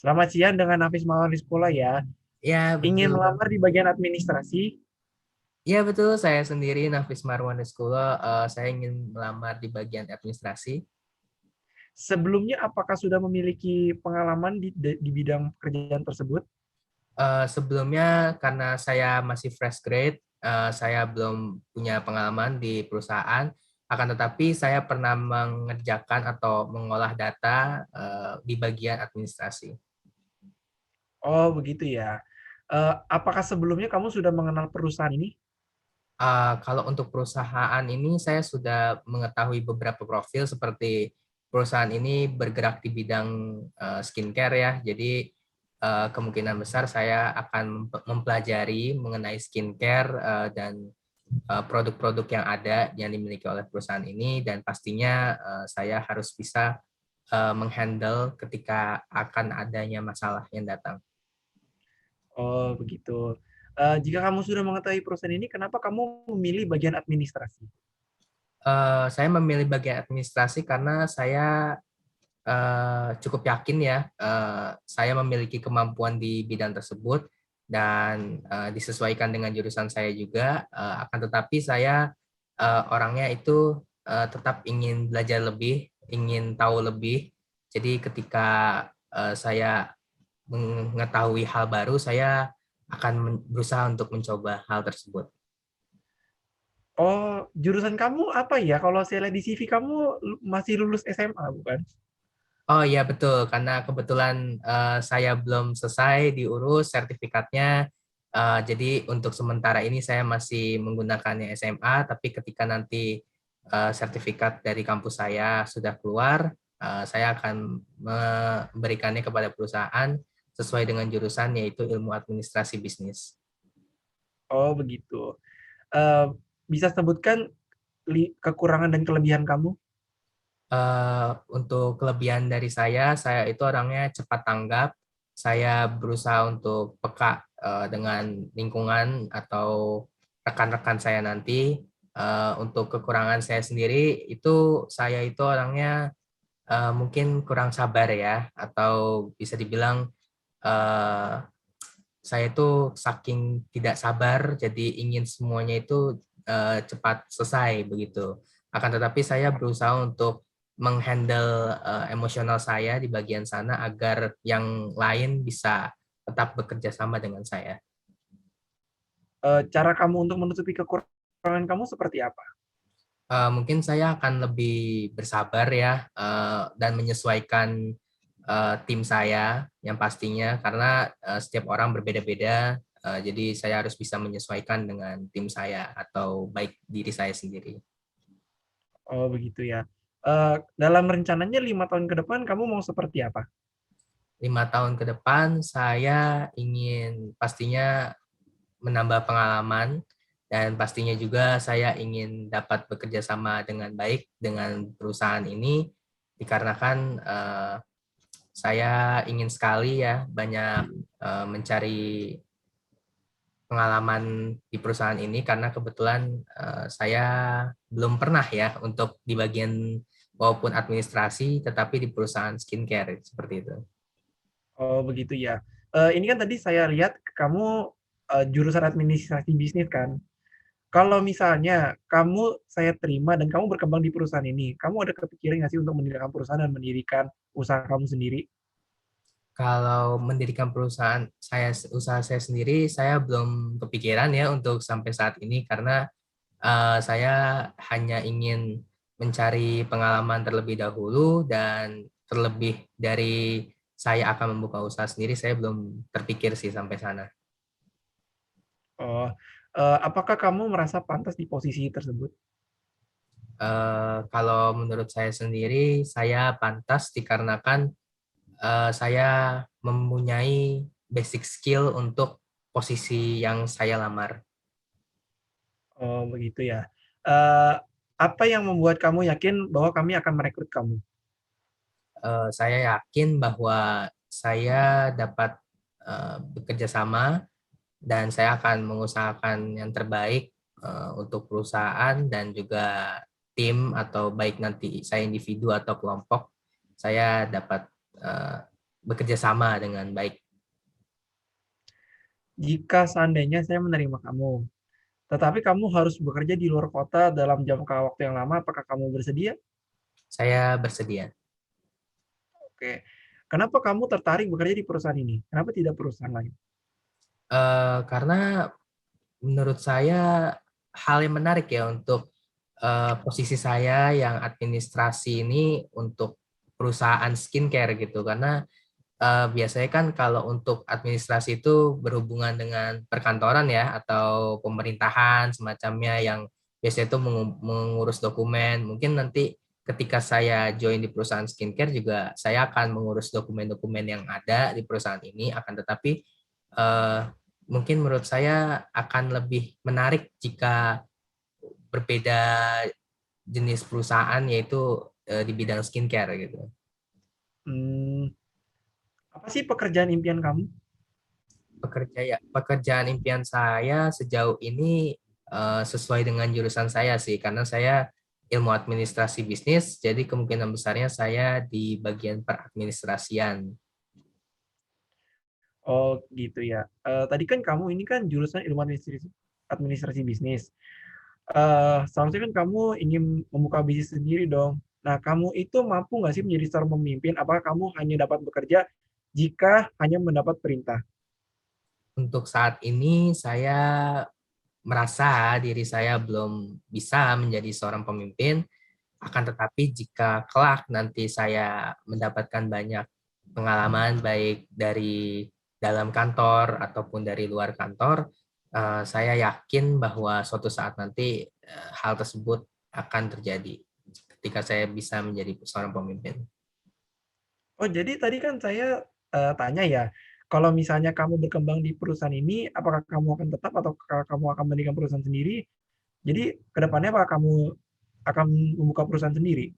Selamat siang dengan Hafiz Maulana Sekolah ya. Ya, Ingin betul. melamar di bagian administrasi. Ya, betul. Saya sendiri, Nafis Marwan Sekolah. Saya ingin melamar di bagian administrasi. Sebelumnya apakah sudah memiliki pengalaman di bidang pekerjaan tersebut? Sebelumnya, karena saya masih fresh grade, saya belum punya pengalaman di perusahaan. Akan tetapi, saya pernah mengerjakan atau mengolah data di bagian administrasi. Oh, begitu ya. Apakah sebelumnya kamu sudah mengenal perusahaan ini? Kalau untuk perusahaan ini, saya sudah mengetahui beberapa profil seperti perusahaan ini bergerak di bidang skincare ya. Jadi kemungkinan besar saya akan mempelajari mengenai skincare dan produk-produk yang ada yang dimiliki oleh perusahaan ini dan pastinya saya harus bisa menghandle ketika akan adanya masalah yang datang. Oh, begitu. Jika kamu sudah mengetahui perusahaan ini, kenapa kamu memilih bagian administrasi? Saya memilih bagian administrasi karena saya cukup yakin ya, saya memiliki kemampuan di bidang tersebut dan disesuaikan dengan jurusan saya juga. Akan tetapi saya orangnya itu tetap ingin belajar lebih, ingin tahu lebih. Jadi ketika saya mengetahui hal baru, saya akan berusaha untuk mencoba hal tersebut. Oh, jurusan kamu apa ya? Kalau saya lihat di CV kamu masih lulus SMA, bukan? Oh iya betul, karena kebetulan saya belum selesai diurus sertifikatnya, jadi untuk sementara ini saya masih menggunakannya SMA, tapi ketika nanti sertifikat dari kampus saya sudah keluar, saya akan memberikannya kepada perusahaan sesuai dengan jurusan yaitu ilmu administrasi bisnis. Oh, begitu. Eh, Bisa sebutkan kekurangan dan kelebihan kamu? Untuk kelebihan dari saya itu orangnya cepat tanggap. Saya berusaha untuk peka dengan lingkungan atau rekan-rekan saya nanti. Untuk kekurangan saya sendiri itu saya itu orangnya mungkin kurang sabar ya, atau bisa dibilang eh, saya itu saking tidak sabar, jadi ingin semuanya itu cepat selesai begitu. Akan tetapi saya berusaha untuk menghandle emosional saya di bagian sana agar yang lain bisa tetap bekerja sama dengan saya. Cara kamu untuk menutupi kekurangan kamu seperti apa? Mungkin saya akan lebih bersabar ya dan menyesuaikan tim saya yang pastinya karena setiap orang berbeda-beda, jadi saya harus bisa menyesuaikan dengan tim saya atau baik diri saya sendiri. Oh, begitu ya. Dalam rencananya 5 tahun ke depan kamu mau seperti apa? 5 tahun ke depan saya ingin pastinya menambah pengalaman dan pastinya juga saya ingin dapat bekerja sama dengan baik dengan perusahaan ini dikarenakan saya ingin sekali ya banyak mencari pengalaman di perusahaan ini karena kebetulan saya belum pernah ya untuk di bagian walaupun administrasi tetapi di perusahaan skincare seperti itu. Oh, begitu ya. Ini kan tadi saya lihat kamu jurusan administrasi bisnis kan. Kalau misalnya kamu saya terima dan kamu berkembang di perusahaan ini, kamu ada kepikiran nggak sih untuk mendirikan perusahaan dan mendirikan usaha kamu sendiri? Kalau mendirikan perusahaan usaha saya sendiri saya belum kepikiran ya untuk sampai saat ini karena saya hanya ingin mencari pengalaman terlebih dahulu dan terlebih dari saya akan membuka usaha sendiri, saya belum terpikir sih sampai sana. Oh, apakah kamu merasa pantas di posisi tersebut? Kalau menurut saya sendiri, saya pantas dikarenakan saya mempunyai basic skill untuk posisi yang saya lamar. Oh, begitu ya. Eh, apa yang membuat kamu yakin bahwa kami akan merekrut kamu? Saya yakin bahwa saya dapat bekerja sama dan saya akan mengusahakan yang terbaik untuk perusahaan dan juga tim atau baik nanti saya individu atau kelompok saya dapat bekerja sama dengan baik. Jika seandainya saya menerima kamu, tetapi kamu harus bekerja di luar kota dalam jangka waktu yang lama, apakah kamu bersedia? Saya bersedia. Oke. Kenapa kamu tertarik bekerja di perusahaan ini? Kenapa tidak perusahaan lain? Karena menurut saya hal yang menarik ya untuk posisi saya yang administrasi ini untuk perusahaan skincare gitu, karena biasanya kan kalau untuk administrasi itu berhubungan dengan perkantoran ya atau pemerintahan semacamnya yang biasanya itu mengurus dokumen. Mungkin nanti ketika saya join di perusahaan skincare juga saya akan mengurus dokumen-dokumen yang ada di perusahaan ini. Akan tetapi eh, mungkin menurut saya akan lebih menarik jika berbeda jenis perusahaan yaitu di bidang skincare gitu. Hmm, apa sih pekerjaan impian kamu? Pekerjaan impian saya sejauh ini sesuai dengan jurusan saya sih, karena saya ilmu administrasi bisnis, jadi kemungkinan besarnya saya di bagian peradministrasian. Oh, gitu ya. Tadi kan kamu ini kan jurusan ilmu administrasi, administrasi bisnis. Seharusnya kan kamu ingin membuka bisnis sendiri dong. Nah, kamu itu mampu nggak sih menjadi seorang pemimpin? Apakah kamu hanya dapat bekerja jika hanya mendapat perintah? Untuk saat ini saya merasa diri saya belum bisa menjadi seorang pemimpin, akan tetapi jika kelak nanti saya mendapatkan banyak pengalaman baik dari dalam kantor ataupun dari luar kantor, saya yakin bahwa suatu saat nanti hal tersebut akan terjadi ketika saya bisa menjadi seorang pemimpin. Oh, jadi tadi kan saya tanya ya, kalau misalnya kamu berkembang di perusahaan ini, apakah kamu akan tetap atau kamu akan mendirikan perusahaan sendiri? Jadi kedepannya apakah kamu akan membuka perusahaan sendiri?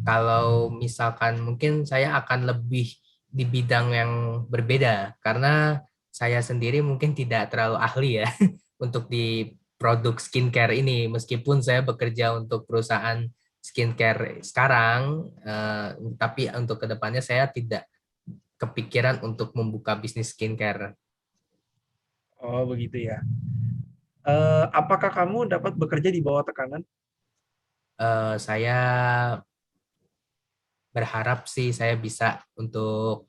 Kalau misalkan mungkin saya akan lebih di bidang yang berbeda karena saya sendiri mungkin tidak terlalu ahli ya untuk di produk skincare ini, meskipun saya bekerja untuk perusahaan skincare sekarang, tapi untuk kedepannya saya tidak kepikiran untuk membuka bisnis skincare. Oh, begitu ya. Apakah kamu dapat bekerja di bawah tekanan? Saya berharap sih saya bisa untuk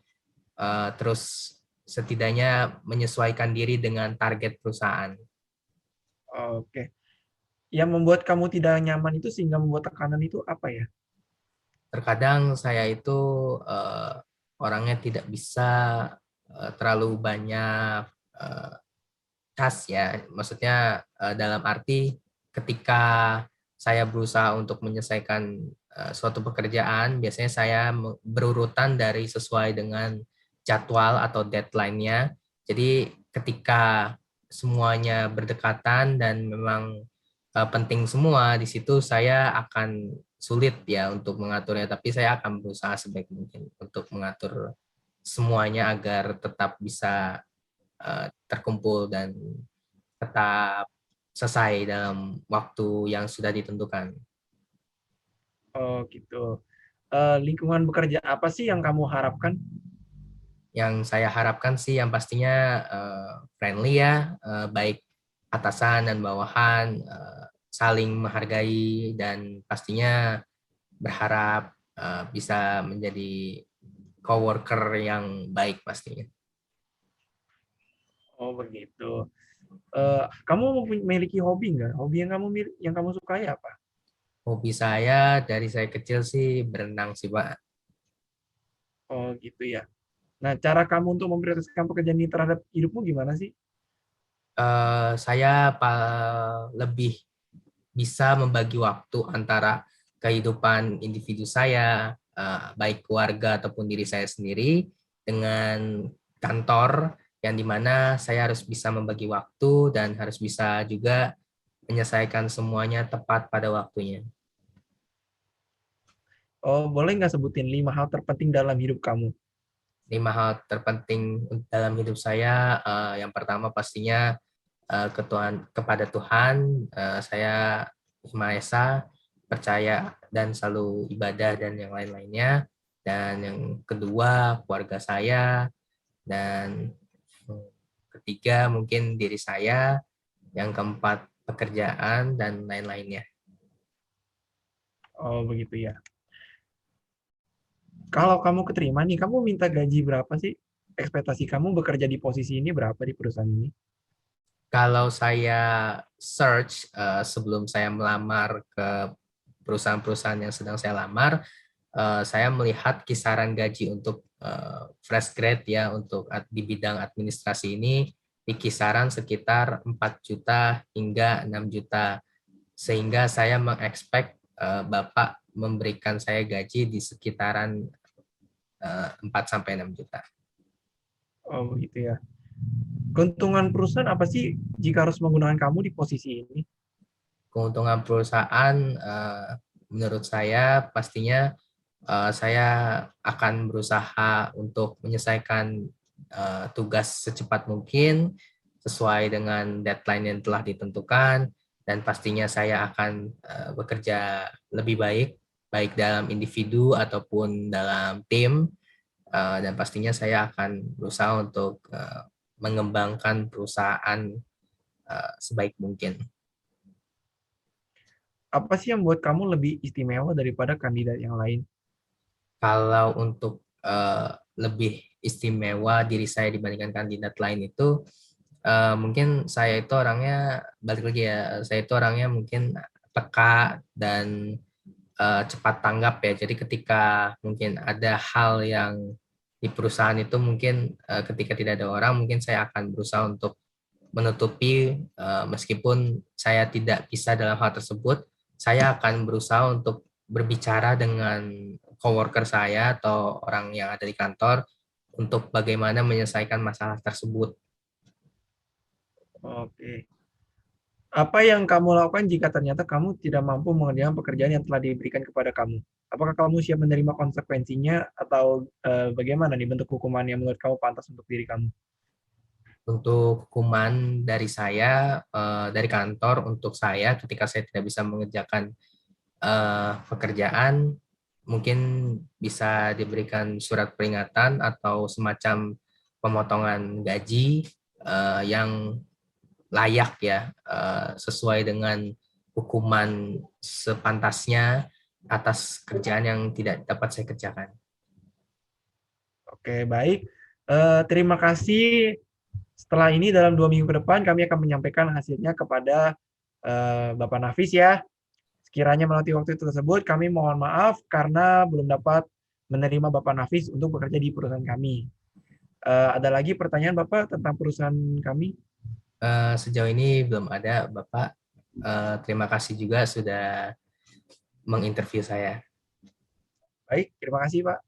terus setidaknya menyesuaikan diri dengan target perusahaan. Oke. Yang membuat kamu tidak nyaman itu sehingga membuat tekanan itu apa ya? Terkadang saya itu eh, orangnya tidak bisa terlalu banyak eh, task ya, maksudnya dalam arti ketika saya berusaha untuk menyelesaikan suatu pekerjaan, biasanya saya berurutan dari sesuai dengan jadwal atau deadline-nya. Jadi ketika semuanya berdekatan dan memang penting semua, di situ saya akan sulit ya untuk mengaturnya, tapi saya akan berusaha sebaik mungkin untuk mengatur semuanya agar tetap bisa terkumpul dan tetap selesai dalam waktu yang sudah ditentukan. Oh, gitu. Lingkungan bekerja apa sih yang kamu harapkan? Yang saya harapkan sih yang pastinya friendly ya, baik atasan dan bawahan, saling menghargai dan pastinya berharap bisa menjadi coworker yang baik pastinya. Oh, begitu. Kamu memiliki hobi nggak? Hobi yang yang kamu sukai apa? Hobi saya dari saya kecil sih berenang sih Pak. Oh, gitu ya. Nah, cara kamu untuk memprioritaskan pekerjaan ini terhadap hidupmu gimana sih? Saya lebih bisa membagi waktu antara kehidupan individu saya, baik keluarga ataupun diri saya sendiri, dengan kantor, yang dimana saya harus bisa membagi waktu dan harus bisa juga menyelesaikan semuanya tepat pada waktunya. Oh, boleh nggak sebutin 5 hal terpenting dalam hidup kamu? 5 hal terpenting dalam hidup saya, yang pertama pastinya kepada Tuhan, saya Maha Esa, percaya dan selalu ibadah dan yang lain-lainnya. dan yang kedua keluarga saya, dan ketiga mungkin diri saya, yang keempat pekerjaan dan lain-lainnya. Oh, begitu ya. Kalau kamu keterima nih, kamu minta gaji berapa sih? Ekspektasi kamu bekerja di posisi ini berapa di perusahaan ini? Kalau saya search sebelum saya melamar ke perusahaan-perusahaan yang sedang saya lamar, saya melihat kisaran gaji untuk fresh grade ya, untuk di bidang administrasi ini di kisaran sekitar 4 juta hingga 6 juta. Sehingga saya mengekspek Bapak memberikan saya gaji di sekitaran 4 sampai 6 juta. Oh, begitu ya. Keuntungan perusahaan apa sih jika harus menggunakan kamu di posisi ini? Keuntungan perusahaan menurut saya pastinya saya akan berusaha untuk menyelesaikan tugas secepat mungkin sesuai dengan deadline yang telah ditentukan, dan pastinya saya akan bekerja lebih baik baik dalam individu ataupun dalam tim, dan pastinya saya akan berusaha untuk mengembangkan perusahaan sebaik mungkin. Apa sih yang membuat kamu lebih istimewa daripada kandidat yang lain? Kalau untuk lebih istimewa diri saya dibandingkan kandidat lain itu, mungkin saya itu orangnya, balik lagi ya, saya itu orangnya mungkin peka dan cepat tanggap ya. Jadi ketika mungkin ada hal yang di perusahaan itu mungkin ketika tidak ada orang, mungkin saya akan berusaha untuk menutupi, meskipun saya tidak bisa dalam hal tersebut, saya akan berusaha untuk berbicara dengan coworker saya atau orang yang ada di kantor untuk bagaimana menyelesaikan masalah tersebut. Oke. Apa yang kamu lakukan jika ternyata kamu tidak mampu mengerjakan pekerjaan yang telah diberikan kepada kamu? Apakah kamu siap menerima konsekuensinya atau bagaimana nih bentuk hukuman yang menurut kamu pantas untuk diri kamu? Untuk hukuman dari saya, dari kantor untuk saya ketika saya tidak bisa mengerjakan pekerjaan, mungkin bisa diberikan surat peringatan atau semacam pemotongan gaji yang layak ya, sesuai dengan hukuman sepantasnya atas kerjaan yang tidak dapat saya kerjakan. Oke, baik. Terima kasih. Setelah ini dalam 2 minggu ke depan kami akan menyampaikan hasilnya kepada Bapak Nafis ya. Sekiranya melewati waktu tersebut, kami mohon maaf karena belum dapat menerima Bapak Nafis untuk bekerja di perusahaan kami. Ada lagi pertanyaan Bapak tentang perusahaan kami? Sejauh ini belum ada, Bapak. Terima kasih juga sudah menginterview saya. Baik, terima kasih Pak.